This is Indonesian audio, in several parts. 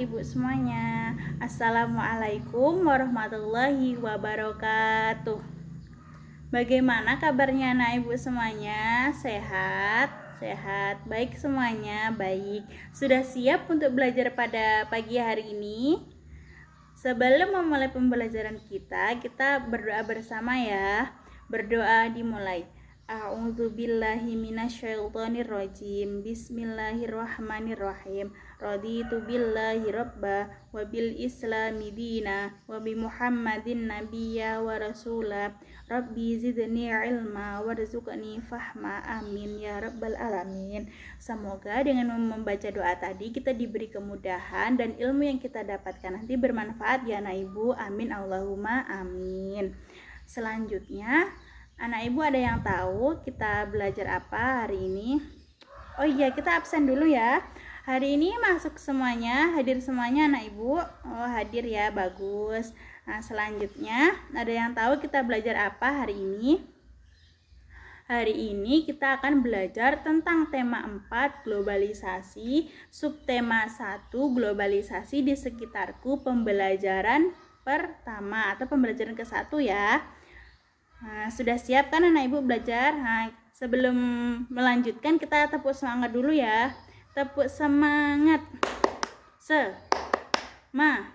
ibu semuanya. Assalamualaikum warahmatullahi wabarakatuh. Bagaimana kabarnya anak ibu semuanya? Sehat? Sehat, baik semuanya, baik. Sudah siap untuk belajar pada pagi hari ini? Sebelum memulai pembelajaran kita berdoa bersama ya. Berdoa dimulai. A'udzubillahi minasyaitonirrajim. Bismillahirrahmanirrahim. Raditu billahi rabba wa bil islami dina wa bi Muhammadin nabiyya wa rasula. Rabbi zidni ilma warzuqni fahma. Amin ya rabbal alamin. Semoga dengan membaca doa tadi kita diberi kemudahan dan ilmu yang kita dapatkan nanti bermanfaat ya anak ibu. Amin Allahumma amin. Selanjutnya, anak ibu ada yang tahu kita belajar apa hari ini? Oh iya, kita absen dulu ya. Hari ini masuk semuanya, hadir semuanya anak ibu. Oh hadir ya, bagus. Nah selanjutnya, ada yang tahu kita belajar apa hari ini? Hari ini kita akan belajar tentang tema 4 globalisasi, subtema 1 globalisasi di sekitarku, pembelajaran pertama atau pembelajaran ke-1 ya. Nah, sudah siap kan anak ibu belajar? Nah, sebelum melanjutkan kita tepuk semangat dulu ya. Tepuk semangat. Semangat.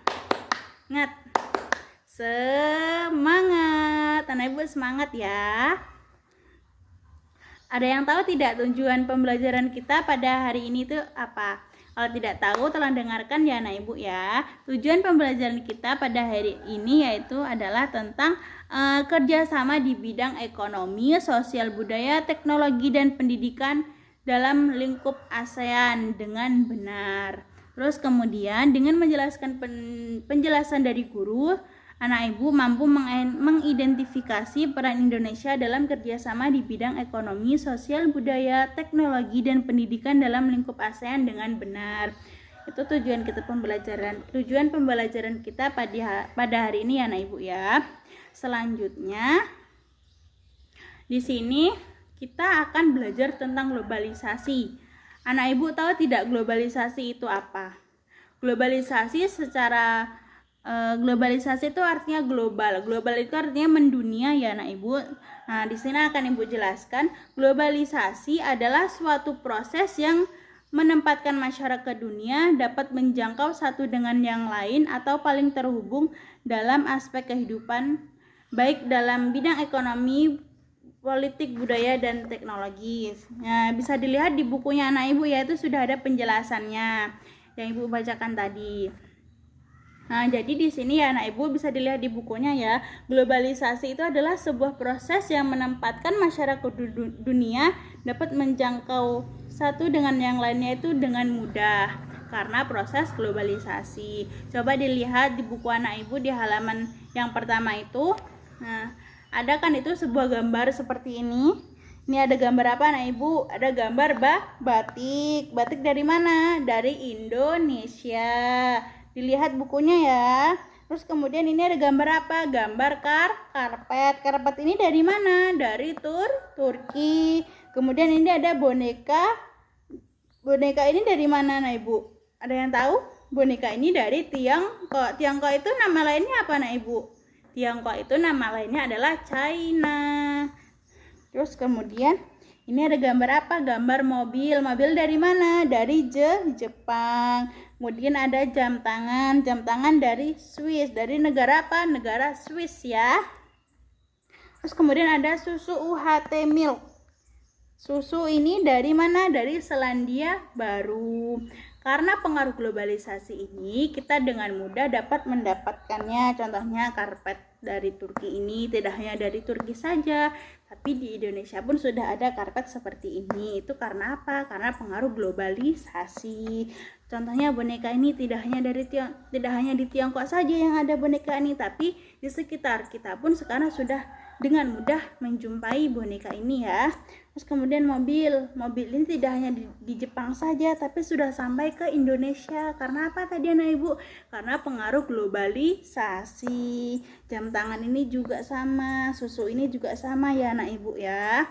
Semangat. Anak ibu semangat ya. Ada yang tahu tidak tujuan pembelajaran kita pada hari ini itu apa? Kalau tidak tahu, tolong dengarkan ya anak ibu ya. Tujuan pembelajaran kita pada hari ini yaitu adalah tentang kerjasama di bidang ekonomi, sosial budaya, teknologi, dan pendidikan dalam lingkup ASEAN dengan benar. Terus kemudian dengan menjelaskan penjelasan dari guru, anak ibu mampu mengidentifikasi peran Indonesia dalam kerjasama di bidang ekonomi, sosial budaya, teknologi, dan pendidikan dalam lingkup ASEAN dengan benar. Itu tujuan pembelajaran kita pada hari ini ya anak ibu ya. Selanjutnya di sini kita akan belajar tentang globalisasi. Anak ibu tahu tidak globalisasi itu apa? Globalisasi globalisasi itu artinya global. Global itu artinya mendunia ya anak ibu. Nah, di sini akan ibu jelaskan, globalisasi adalah suatu proses yang menempatkan masyarakat dunia dapat menjangkau satu dengan yang lain atau paling terhubung dalam aspek kehidupan, baik dalam bidang ekonomi, politik, budaya, dan teknologi. Nah, bisa dilihat di bukunya anak ibu ya, itu sudah ada penjelasannya yang ibu bacakan tadi. Nah, jadi di sini ya anak ibu bisa dilihat di bukunya ya. Globalisasi itu adalah sebuah proses yang menempatkan masyarakat dunia dapat menjangkau satu dengan yang lainnya itu dengan mudah karena proses globalisasi. Coba dilihat di buku anak ibu di halaman yang pertama itu. Nah, ada kan itu sebuah gambar seperti ini. Ini ada gambar apa anak ibu? Ada gambar batik. Batik dari mana? Dari Indonesia. Dilihat bukunya ya. Terus kemudian ini ada gambar apa? Gambar karpet. Karpet ini dari mana? Dari Turki. Kemudian ini ada boneka. Boneka ini dari mana anak ibu? Ada yang tahu? Boneka ini dari Tiongkok. Tiongkok itu nama lainnya apa anak ibu? Tiongkok itu nama lainnya adalah China. Terus kemudian ini ada gambar apa? Gambar mobil. Mobil dari mana? Dari Jepang. Kemudian ada jam tangan. Jam tangan dari Swiss. Dari negara apa? Negara Swiss ya. Terus kemudian ada susu UHT milk. Susu ini dari mana? Dari Selandia Baru. Karena pengaruh globalisasi ini, kita dengan mudah dapat mendapatkannya. Contohnya karpet dari Turki ini tidak hanya dari Turki saja, tapi di Indonesia pun sudah ada karpet seperti ini. Itu karena apa? Karena pengaruh globalisasi. Contohnya boneka ini tidak hanya di Tiongkok saja yang ada boneka ini, tapi di sekitar kita pun sekarang sudah dengan mudah menjumpai boneka ini ya. Terus kemudian mobil ini tidak hanya di Jepang saja, tapi sudah sampai ke Indonesia. Karena apa tadi anak ibu? Karena pengaruh globalisasi. Jam tangan ini juga sama, susu ini juga sama ya anak ibu ya.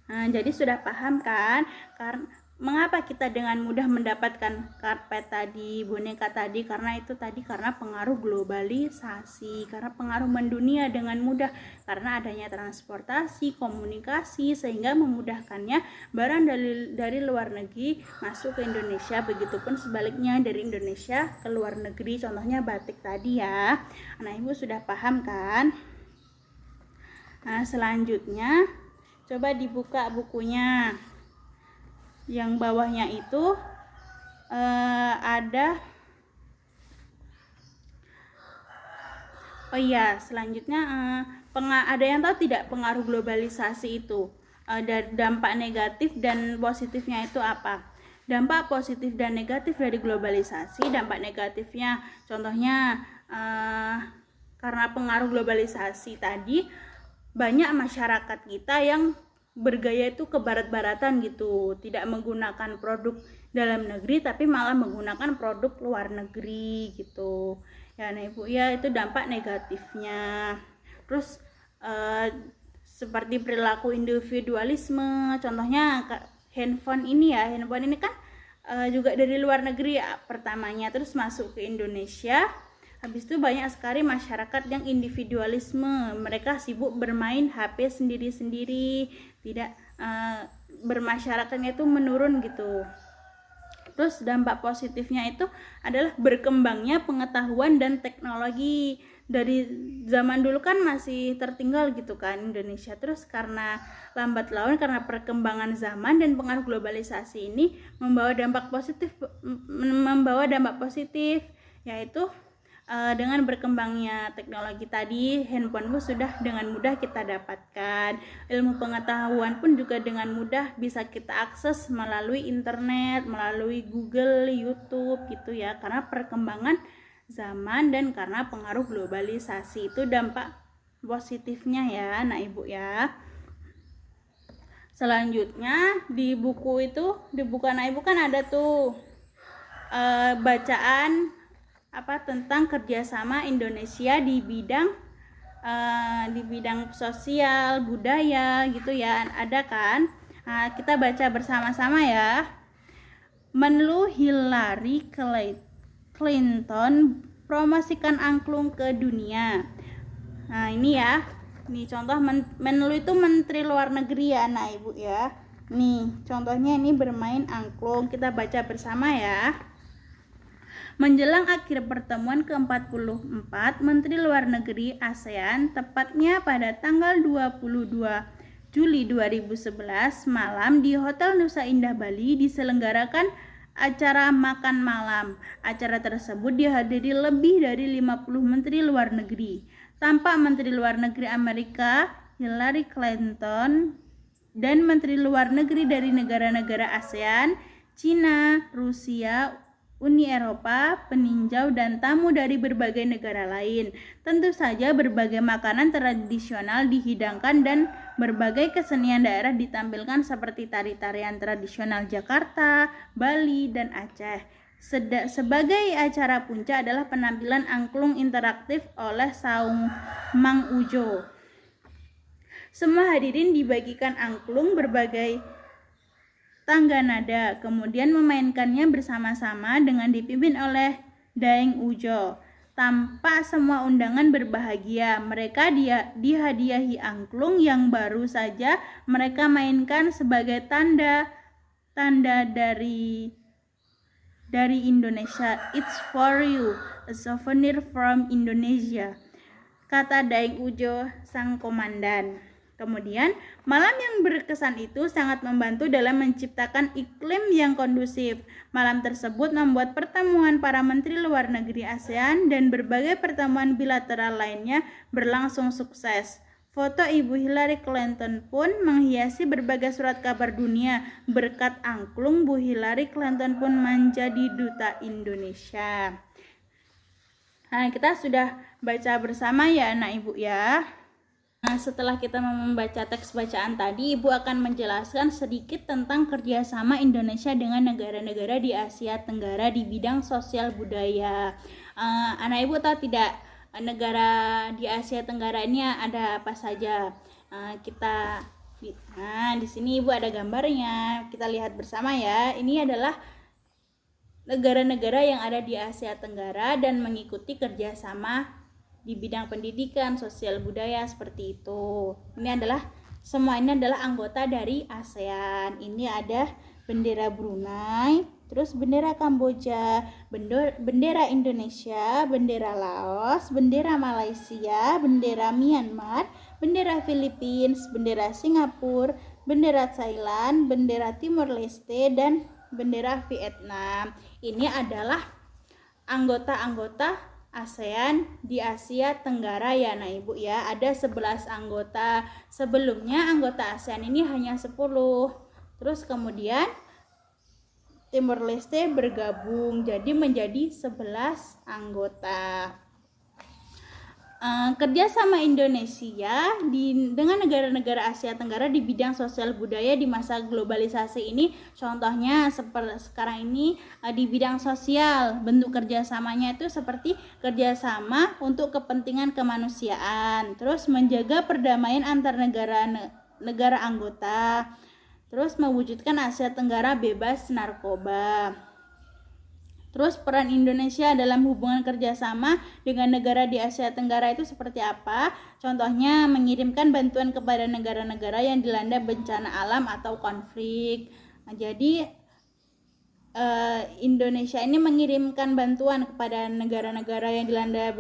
Nah, jadi sudah paham kan? Karena mengapa kita dengan mudah mendapatkan karpet tadi, boneka tadi? Karena itu tadi, karena pengaruh globalisasi, karena pengaruh mendunia dengan mudah, karena adanya transportasi, komunikasi, sehingga memudahkannya barang dari luar negeri masuk ke Indonesia, begitupun sebaliknya dari Indonesia ke luar negeri, contohnya batik tadi ya. Anak ibu sudah paham kan? Nah, selanjutnya coba dibuka bukunya. Yang bawahnya itu ada selanjutnya ada yang tahu tidak pengaruh globalisasi itu, dari dampak negatif dan positifnya itu apa? Dampak positif dan negatif dari globalisasi. Dampak negatifnya contohnya karena pengaruh globalisasi tadi, banyak masyarakat kita yang bergaya itu ke barat-baratan gitu, tidak menggunakan produk dalam negeri tapi malah menggunakan produk luar negeri gitu ya. Nah ibu ya, itu dampak negatifnya. Terus seperti perilaku individualisme, contohnya handphone ini kan juga dari luar negeri ya, pertamanya, terus masuk ke Indonesia. Habis itu banyak sekali masyarakat yang individualisme, mereka sibuk bermain HP sendiri-sendiri, tidak bermasyarakatnya itu menurun gitu. Terus dampak positifnya itu adalah berkembangnya pengetahuan dan teknologi. Dari zaman dulu kan masih tertinggal gitu kan Indonesia, terus karena lambat laun, karena perkembangan zaman dan pengaruh globalisasi ini membawa dampak positif, yaitu dengan berkembangnya teknologi tadi, handphone pun sudah dengan mudah kita dapatkan. Ilmu pengetahuan pun juga dengan mudah bisa kita akses melalui internet, melalui Google, YouTube gitu ya. Karena perkembangan zaman dan karena pengaruh globalisasi, itu dampak positifnya ya, anak ibu ya. Selanjutnya di buku anak ibu kan ada tuh bacaan tentang kerjasama Indonesia di bidang sosial, budaya gitu ya, ada kan? Nah, kita baca bersama-sama ya. Menlu Hillary Clinton promosikan angklung ke dunia. Nah ini ya, nih contoh Menlu itu menteri luar negeri ya anak ibu ya. Nih contohnya ini bermain angklung, kita baca bersama ya. Menjelang akhir pertemuan ke-44 Menteri Luar Negeri ASEAN, tepatnya pada tanggal 22 Juli 2011 malam di Hotel Nusa Indah Bali diselenggarakan acara makan malam. Acara tersebut dihadiri lebih dari 50 Menteri Luar Negeri. Tampak Menteri Luar Negeri Amerika Hillary Clinton dan Menteri Luar Negeri dari negara-negara ASEAN, Cina, Rusia, Uni Eropa, peninjau, dan tamu dari berbagai negara lain. Tentu saja berbagai makanan tradisional dihidangkan dan berbagai kesenian daerah ditampilkan seperti tari-tarian tradisional Jakarta, Bali, dan Aceh. Sebagai acara puncak adalah penampilan angklung interaktif oleh Saung Mang Ujo. Semua hadirin dibagikan angklung berbagai tangga nada, kemudian memainkannya bersama-sama dengan dipimpin oleh Daeng Ujo. Tampak semua undangan berbahagia. Mereka dihadiahi angklung yang baru saja mereka mainkan sebagai tanda dari Indonesia. It's for you, a souvenir from Indonesia, kata Daeng Ujo sang komandan. Kemudian, malam yang berkesan itu sangat membantu dalam menciptakan iklim yang kondusif. Malam tersebut membuat pertemuan para menteri luar negeri ASEAN dan berbagai pertemuan bilateral lainnya berlangsung sukses. Foto Ibu Hillary Clinton pun menghiasi berbagai surat kabar dunia. Berkat angklung, Bu Hillary Clinton pun menjadi duta Indonesia. Nah, kita sudah baca bersama ya anak ibu ya. Nah, setelah kita membaca teks bacaan tadi, Ibu akan menjelaskan sedikit tentang kerjasama Indonesia dengan negara-negara di Asia Tenggara di bidang sosial budaya. Anak Ibu tahu tidak negara di Asia Tenggara ini ada apa saja? Kita Nah, di sini Ibu ada gambarnya. Kita lihat bersama ya. Ini adalah negara-negara yang ada di Asia Tenggara dan mengikuti kerjasama di bidang pendidikan, sosial, budaya seperti itu. Semua ini adalah anggota dari ASEAN. Ini ada bendera Brunei, terus bendera Kamboja, bendera Indonesia, bendera Laos, bendera Malaysia, bendera Myanmar, bendera Filipina, bendera Singapura, bendera Thailand, bendera Timor Leste, dan bendera Vietnam. Ini adalah anggota-anggota ASEAN di Asia Tenggara ya nah Ibu ya. Ada 11 anggota. Sebelumnya anggota ASEAN ini hanya 10. Terus kemudian Timor Leste bergabung jadi menjadi 11 anggota. Kerjasama Indonesia dengan negara-negara Asia Tenggara di bidang sosial budaya di masa globalisasi ini, contohnya sekarang ini di bidang sosial, bentuk kerjasamanya itu seperti kerjasama untuk kepentingan kemanusiaan, terus menjaga perdamaian antar negara anggota, terus mewujudkan Asia Tenggara bebas narkoba. Terus peran Indonesia dalam hubungan kerjasama dengan negara di Asia Tenggara itu seperti apa? Contohnya mengirimkan bantuan kepada negara-negara yang dilanda bencana alam atau konflik. Nah, jadi Indonesia ini mengirimkan bantuan kepada negara-negara yang dilanda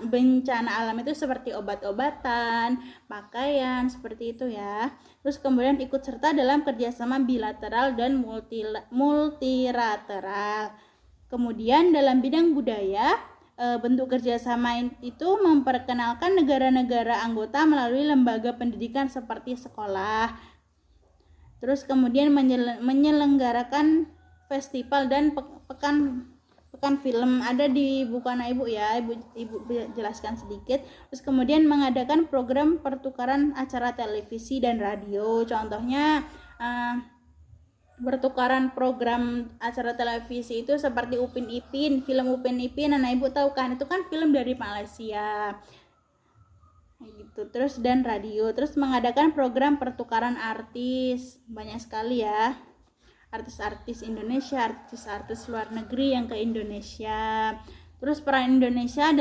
bencana alam itu seperti obat-obatan, pakaian, seperti itu ya. Terus kemudian ikut serta dalam kerjasama bilateral dan multilateral. Kemudian dalam bidang budaya, bentuk kerjasama itu memperkenalkan negara-negara anggota melalui lembaga pendidikan seperti sekolah. Terus kemudian menyelenggarakan festival dan pekan film. Ada di buku anak Ibu ya, Ibu jelaskan sedikit. Terus kemudian mengadakan program pertukaran acara televisi dan radio. Contohnya bertukaran program acara televisi itu seperti Upin Ipin, film Upin Ipin, anak Ibu tahu kan, itu kan film dari Malaysia gitu. Terus dan radio, terus mengadakan program pertukaran artis, banyak sekali ya, artis-artis Indonesia, artis-artis luar negeri yang ke Indonesia. Terus peran Indonesia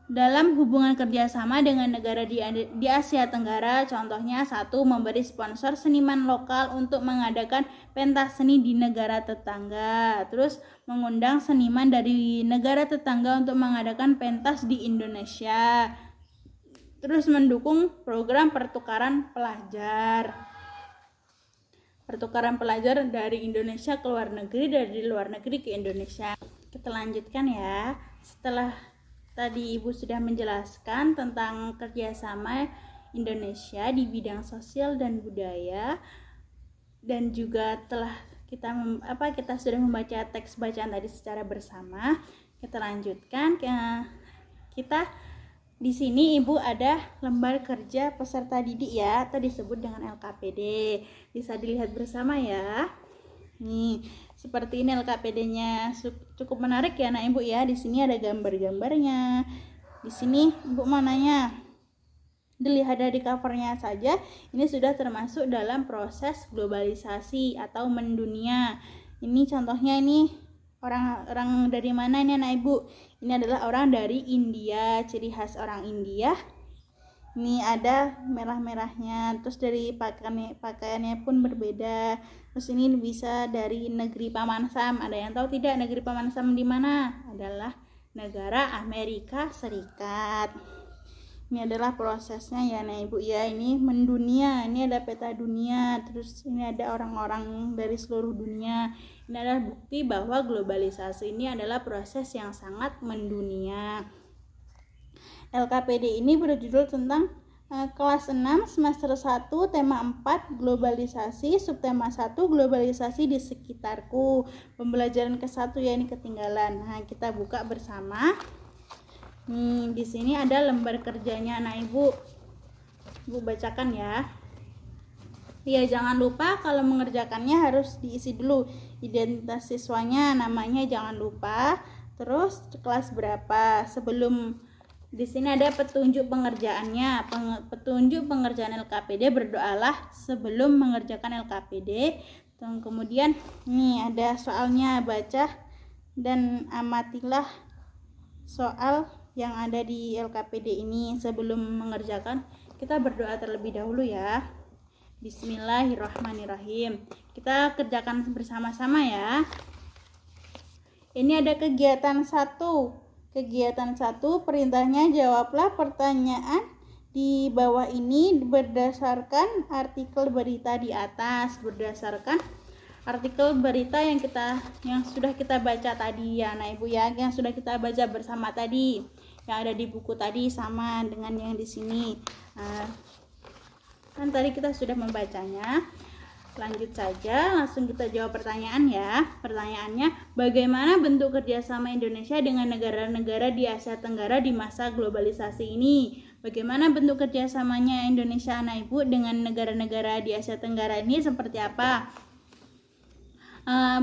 dalam hubungan kerjasama dengan negara di Asia Tenggara, contohnya 1. Memberi sponsor seniman lokal untuk mengadakan pentas seni di negara tetangga. Terus mengundang seniman dari negara tetangga untuk mengadakan pentas di Indonesia. Terus mendukung program pertukaran pelajar. Pertukaran pelajar dari Indonesia ke luar negeri, dari luar negeri ke Indonesia. Kita lanjutkan ya. Setelah tadi Ibu sudah menjelaskan tentang kerjasama Indonesia di bidang sosial dan budaya, dan juga telah kita sudah membaca teks bacaan tadi secara bersama. Kita lanjutkan kita di sini Ibu ada lembar kerja peserta didik ya, atau disebut dengan LKPD. Bisa dilihat bersama ya. Nih, seperti ini LKPD-nya, cukup menarik ya, Ibu ya. Di sini ada gambar-gambarnya. Di sini Ibu mau nanya, dilihat dari covernya saja, ini sudah termasuk dalam proses globalisasi atau mendunia. Ini contohnya ini orang dari mana ini Ibu? Ini adalah orang dari India, ciri khas orang India. Ini ada merah-merahnya, terus dari pakaiannya pun berbeda. Terus ini bisa dari negeri Paman Sam. Ada yang tahu tidak negeri Paman Sam di mana? Adalah negara Amerika Serikat. Ini adalah prosesnya ya Ibu ya. Ini mendunia, ini ada peta dunia. Terus ini ada orang-orang dari seluruh dunia. Ini adalah bukti bahwa globalisasi ini adalah proses yang sangat mendunia. LKPD ini berjudul tentang kelas 6 semester 1 tema 4 globalisasi, subtema 1 globalisasi di sekitarku. Pembelajaran ke-1 ya, ini ketinggalan. Nah, kita buka bersama. Di sini ada lembar kerjanya Ibu. Ibu bacakan ya. Ya, jangan lupa kalau mengerjakannya harus diisi dulu identitas siswanya, namanya jangan lupa. Terus kelas berapa? Sebelum Di sini ada petunjuk pengerjaannya. Petunjuk pengerjaan LKPD, berdoalah sebelum mengerjakan LKPD. Kemudian nih ada soalnya, baca dan amatilah soal yang ada di LKPD ini sebelum mengerjakan. Kita berdoa terlebih dahulu ya. Bismillahirrahmanirrahim. Kita kerjakan bersama-sama ya. Ini ada kegiatan 1. Kegiatan 1, perintahnya jawablah pertanyaan di bawah ini berdasarkan artikel berita di atas. Berdasarkan artikel berita yang sudah kita baca tadi ya, nah Ibu ya, yang sudah kita baca bersama tadi, yang ada di buku tadi sama dengan yang di sini. Kan tadi kita sudah membacanya. Lanjut saja, langsung kita jawab pertanyaan ya. Pertanyaannya, bagaimana bentuk kerjasama Indonesia dengan negara-negara di Asia Tenggara di masa globalisasi ini? Bagaimana bentuk kerjasamanya Indonesia anak Ibu dengan negara-negara di Asia Tenggara ini seperti apa?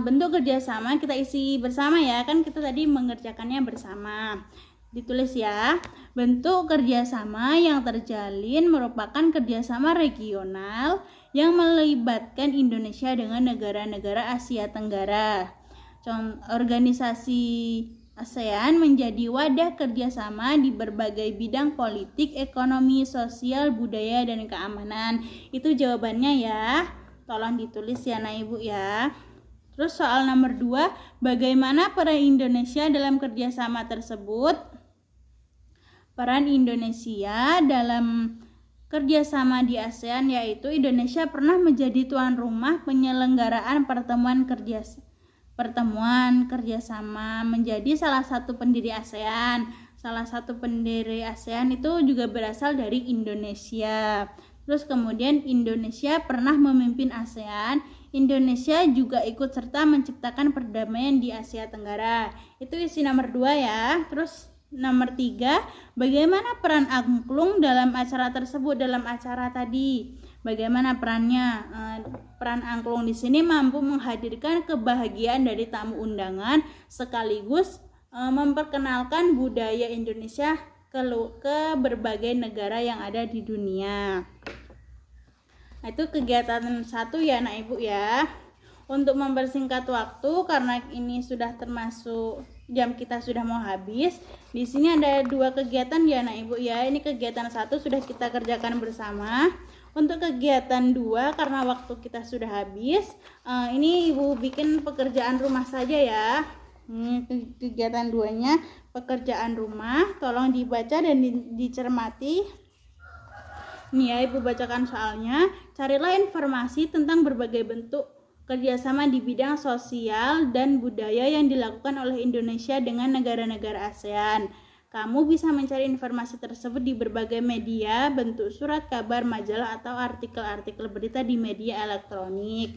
Bentuk kerjasama kita isi bersama ya, kan kita tadi mengerjakannya bersama. Ditulis ya, bentuk kerjasama yang terjalin merupakan kerjasama regional yang melibatkan Indonesia dengan negara-negara Asia Tenggara. Organisasi ASEAN menjadi wadah kerjasama di berbagai bidang politik, ekonomi, sosial, budaya, dan keamanan. Itu jawabannya ya, tolong ditulis ya nah Ibu ya. Terus soal nomor 2, bagaimana peran Indonesia dalam kerjasama tersebut? Peran Indonesia dalam kerjasama di ASEAN yaitu Indonesia pernah menjadi tuan rumah penyelenggaraan pertemuan kerjasama, menjadi salah satu pendiri ASEAN. Salah satu pendiri ASEAN itu juga berasal dari Indonesia. Terus kemudian Indonesia pernah memimpin ASEAN. Indonesia juga ikut serta menciptakan perdamaian di Asia Tenggara. Itu isi nomor 2 ya. Terus nomor 3, bagaimana peran angklung dalam acara tersebut, dalam acara tadi? Bagaimana perannya? Peran angklung di sini mampu menghadirkan kebahagiaan dari tamu undangan sekaligus memperkenalkan budaya Indonesia ke berbagai negara yang ada di dunia. Nah, itu kegiatan 1 ya anak Ibu ya. Untuk mempersingkat waktu karena ini sudah termasuk jam kita sudah mau habis. Di sini ada 2 kegiatan ya anak Ibu ya. Ini kegiatan 1 sudah kita kerjakan bersama. Untuk kegiatan 2 karena waktu kita sudah habis, ini Ibu bikin pekerjaan rumah saja ya. Kegiatan 2-nya pekerjaan rumah, tolong dibaca dan dicermati. Nih ya Ibu bacakan soalnya. Carilah informasi tentang berbagai bentuk kerjasama di bidang sosial dan budaya yang dilakukan oleh Indonesia dengan negara-negara ASEAN. Kamu bisa mencari informasi tersebut di berbagai media, bentuk surat kabar, majalah, atau artikel-artikel berita di media elektronik.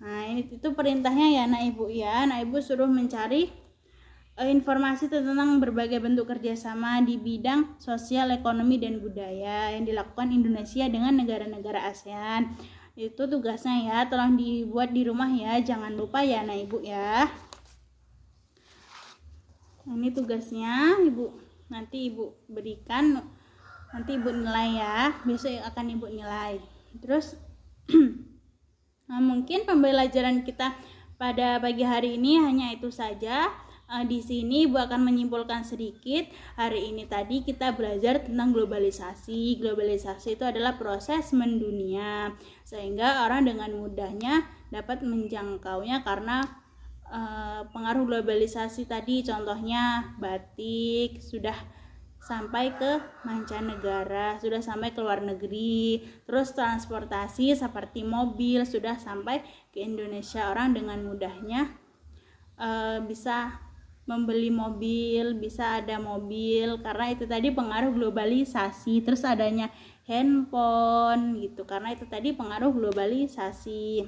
Nah, itu perintahnya ya Nak Ibu ya. Nak Ibu suruh mencari informasi tentang berbagai bentuk kerjasama di bidang sosial, ekonomi, dan budaya yang dilakukan Indonesia dengan negara-negara ASEAN. Itu tugasnya ya, tolong dibuat di rumah ya, jangan lupa ya nah Ibu ya. Ini tugasnya Ibu, nanti Ibu berikan, nanti Ibu nilai ya, besok akan Ibu nilai. Terus nah, mungkin pembelajaran kita pada pagi hari ini hanya itu saja. Di sini Ibu akan menyimpulkan sedikit. Hari ini tadi kita belajar tentang globalisasi. Globalisasi itu adalah proses mendunia sehingga orang dengan mudahnya dapat menjangkaunya karena pengaruh globalisasi tadi. Contohnya batik sudah sampai ke mancanegara, sudah sampai ke luar negeri. Terus transportasi seperti mobil sudah sampai ke Indonesia. Orang dengan mudahnya bisa membeli mobil, bisa ada mobil karena itu tadi pengaruh globalisasi. Terus adanya handphone gitu karena itu tadi pengaruh globalisasi.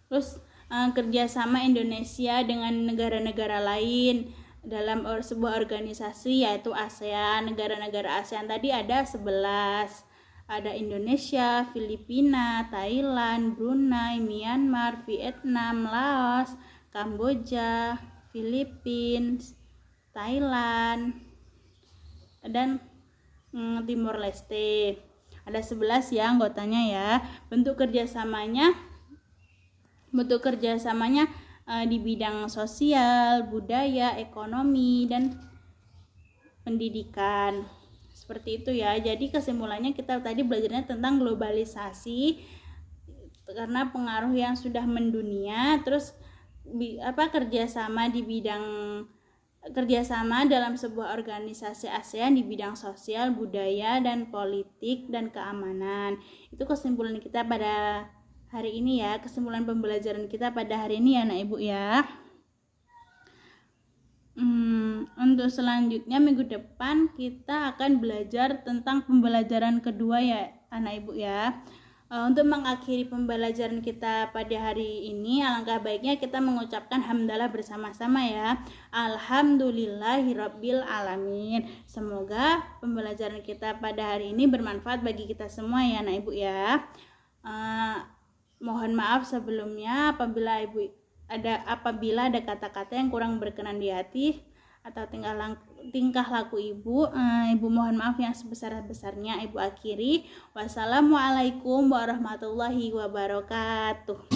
Terus kerjasama Indonesia dengan negara-negara lain dalam sebuah organisasi yaitu ASEAN. Negara-negara ASEAN tadi ada 11. Ada Indonesia, Filipina, Thailand, Brunei, Myanmar, Vietnam, Laos, Kamboja, Filipina, Thailand, dan Timor Leste. Ada 11 ya anggotanya ya. Bentuk kerjasamanya di bidang sosial, budaya, ekonomi, dan pendidikan. Seperti itu ya. Jadi kesimpulannya kita tadi belajarnya tentang globalisasi karena pengaruh yang sudah mendunia, terus kerjasama dalam sebuah organisasi ASEAN di bidang sosial, budaya, dan politik dan keamanan. Itu kesimpulan kita pada hari ini ya, kesimpulan pembelajaran kita pada hari ini ya anak ibu ya. Untuk selanjutnya minggu depan kita akan belajar tentang pembelajaran kedua ya anak ibu ya. Untuk mengakhiri pembelajaran kita pada hari ini, alangkah baiknya kita mengucapkan hamdalah bersama-sama ya. Alhamdulillahirabbil alamin. Semoga pembelajaran kita pada hari ini bermanfaat bagi kita semua ya anak ibu ya. Mohon maaf sebelumnya apabila ada kata-kata yang kurang berkenan di hati atau tingkah laku ibu, ibu mohon maaf yang sebesar-besarnya ibu akhiri. Wassalamualaikum warahmatullahi wabarakatuh.